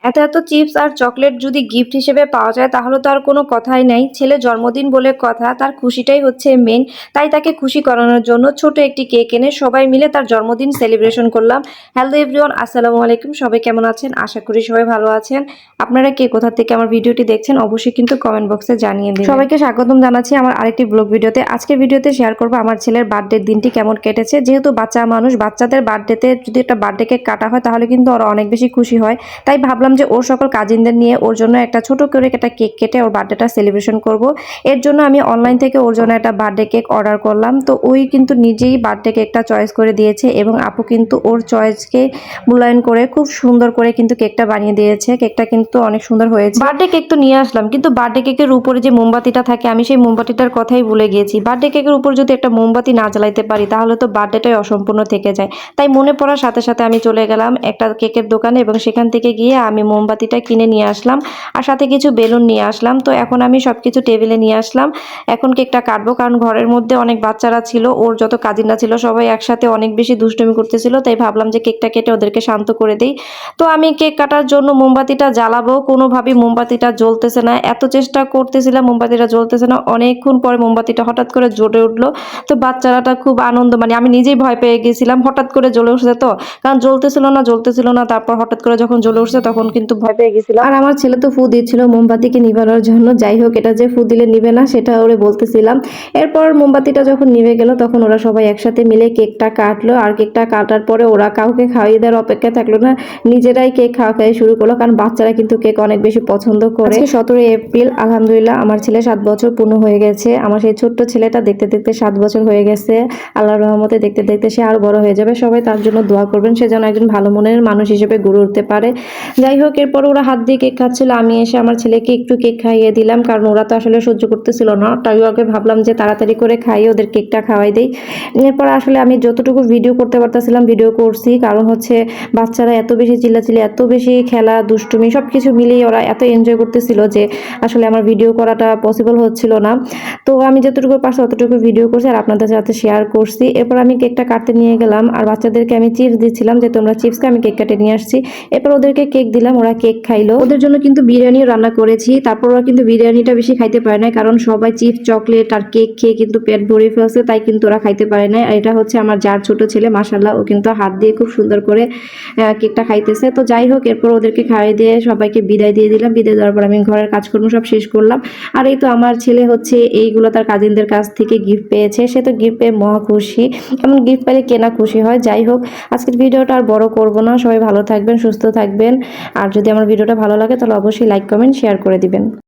এত এত চিপস আর চকলেট যদি গিফট হিসেবে পাওয়া যায় তাহলে তো আর কোনো কথাই নাই। ছেলে জন্মদিন বলে কথা, তার খুশিটাই হচ্ছে মেইন। তাই তাকে খুশি করানোর জন্য ছোট একটি কেক এনে সবাই মিলে তার জন্মদিন সেলিব্রেশন করলাম। হ্যালো এভরিওয়ান, আসসালামু আলাইকুম। সবাই কেমন আছেন? আশা করি সবাই ভালো আছেন। আপনারা কে কোথা থেকে আমার ভিডিওটি দেখছেন অবশ্যই কিন্তু কমেন্ট বক্সে জানিয়ে দিন। সবাইকে স্বাগতম জানাচ্ছি আমার আরেকটি ব্লগ ভিডিওতে। আজকের ভিডিওতে শেয়ার করব আমার ছেলের বার্থডের দিনটি কেমন কেটেছে। যেহেতু বাচ্চা মানুষ, বাচ্চাদের বার্থডেতে যদি একটা বার্থডে কেক কাটা হয় তাহলে কিন্তু ওরা অনেক বেশি খুশি হয়। তাই ভাবলাম যে ওর সকল কাজিনদের নিয়ে ওর জন্য একটা ছোট করে একটা কেক কেটে ওর বার্থডেটা সেলিব্রেশন করব। এর জন্য আমি অনলাইন থেকে ওর জন্য একটা বার্থডে কেক অর্ডার করলাম। তো ওই কিন্তু নিজেই বার্থডে কেকটা চয়েস করে দিয়েছে এবং আপু কিন্তু ওর চয়েসকে মূল্যায়ন করে খুব সুন্দর করে কিন্তু কেকটা বানিয়ে দিয়েছে। কেকটা কিন্তু অনেক সুন্দর হয়েছে। বার্থডে কেক তো নিয়ে আসলাম, কিন্তু বার্থডে কেকের উপরে যে মোমবাতিটা থাকে আমি সেই মোমবাতিটার কথাই ভুলে গিয়েছি। বার্থডে কেকের উপর যদি একটা মোমবাতি না জ্বালাইতে পারি তাহলে তো বার্থডেটাই অসম্পূর্ণ থেকে যায়। তাই মনে পড়ার সাথে সাথে আমি চলে গেলাম একটা কেকের দোকানে এবং সেখান থেকে গিয়ে আমি মোমবাতিটা কিনে নিয়ে আসলাম আর সাথে কিছু বেলুন নিয়ে আসলাম। তো এখন আমি সবকিছু টেবিলে নিয়ে আসলাম। এখন কেকটা কাটবো, কারণ ঘরের মধ্যে অনেক বাচ্চারা ছিল, ওর যত কাজিনরা ছিল সবাই একসাথে অনেক বেশি দুষ্টুমি করতেছিল। তাই ভাবলাম যে কেকটা কেটে ওদেরকে শান্ত করে দিই। তো আমি কেক কাটার জন্য মোমবাতিটা জ্বালাবো, কোনোভাবেই মোমবাতিটা জ্বলতেছে না। এত চেষ্টা করতেছিলাম, মোমবাতিটা জ্বলতেছে না। অনেকক্ষণ পরে মোমবাতিটা হঠাৎ করে জ্বলে উঠলো। তো বাচ্চারাটা খুব আনন্দ, মানে আমি নিজেই ভয় পেয়ে গেছিলাম, হঠাৎ করে জ্বলে উঠছে তো, কারণ জ্বলতেছিল না। তারপর হঠাৎ করে যখন জ্বলে উঠছে তখন কিন্তু ভয় পেয়ে গেছিলাম। আর আমার ছেলে তো ফু দিচ্ছিল মোমবাতিকে নিভানোর জন্য। যাই হোক, এটা যে ফু দিলে নিবে না সেটা ওরে বলতেছিলাম। এরপর মোমবাতিটা যখন নিভে গেল তখন ওরা সবাই একসাথে মিলে কেকটা কাটলো। আর কেকটা কাটার পরে ওরা কাউকে খাওয়িয়ে দেওয়ার অপেক্ষা থাকলো না, নিজেরাই কেক খাওয়া শুরু করলো, কারণ বাচ্চারা কিন্তু কেক অনেক বেশি পছন্দ করে। 17 এপ্রিল, আলহামদুলিল্লাহ আমার ছেলে 7 বছর পূর্ণ হয়ে গেছে। আমার সেই ছোট্ট ছেলেটা দেখতে দেখতে 7 বছর হয়ে গেছে। আল্লাহর রহমতে দেখতে দেখতে সে আরো বড় হয়ে যাবে। সবাই তার জন্য দোয়া করবেন, সে যেন একজন ভালো মনের মানুষ হিসেবে গড়ে উঠতে পারে। যাই হোক, এরপর ওরা হাত দিয়ে কেক খাচ্ছিল, আমি এসে আমার ছেলেকে একটু কেক খাইয়ে দিলাম, কারণ ওরা তো আসলে সহ্য করতেছিল না। তাই ওকে ভাবলাম যে তাড়াতাড়ি করে খাইয়ে ওদের কেকটা খাওয়াই দেই। এরপর আসলে আমি যতটুকু ভিডিও করতে পারতেছিলাম ভিডিও করছি, কারণ হচ্ছে বাচ্চারা এত বেশি চিল্লাচিল্লি, এত বেশি খেলা দুষ্টুমি সবকিছু মিলিয়ে ওরা এত এনজয় করতেছিল যে আসলে আমার ভিডিও করাটা পসিবল হচ্ছিল না। তো আমি যতটুকু পারছি ততটুকু ভিডিও করছি আর আপনাদের সাথে শেয়ার করছি। এরপর আমি কেকটা কাটতে নিয়ে গেলাম আর বাচ্চাদেরকে আমি চিপস দিচ্ছিলাম যে তোমরা চিপসকে, আমি কেক কাটে নিয়ে আসছি। এরপর ওদেরকে কেক দিলাম, ওরা কেক খাইলো। ওদের জন্য কিন্তু বিরিয়ানিও রান্না করেছি। তারপর ওরা কিন্তু বিরিয়ানিটা বেশি খাইতে পারে না, কারণ সবাই চিপস চকলেট আর কেক খেয়ে কিন্তু পেট ভরে ফেলছে, তাই কিন্তু ওরা খাইতে পারে না। আর এটা হচ্ছে আমার যার ছোট ছেলে, মাশাআল্লাহ, ও কিন্তু হাত দিয়ে খুব সুন্দর করে কেকটা খাইতেছে। তো যাই হোক, এরপর ওদেরকে খাইয়ে দিয়ে সবাইকে বিদায় দিয়ে দিলাম। বিদায় দেওয়ার পর আমি ঘরের কাজকর্ম সব শেষ করলাম। আর এই তো আমার ছেলে হচ্ছে এইগুলো তার কাজিনদের কাছ থেকে গিফট পেয়েছে। সে তো গিফট পেয়ে মহা খুশি, এমন গিফট পেলে কেনা খুশি হয়। যাই হোক, আজকের ভিডিওটা আর বড় করব না। সবাই ভালো থাকবেন, সুস্থ থাকবেন। আর যদি আমার ভিডিওটা ভালো লাগে তাহলে অবশ্যই লাইক কমেন্ট শেয়ার করে দিবেন।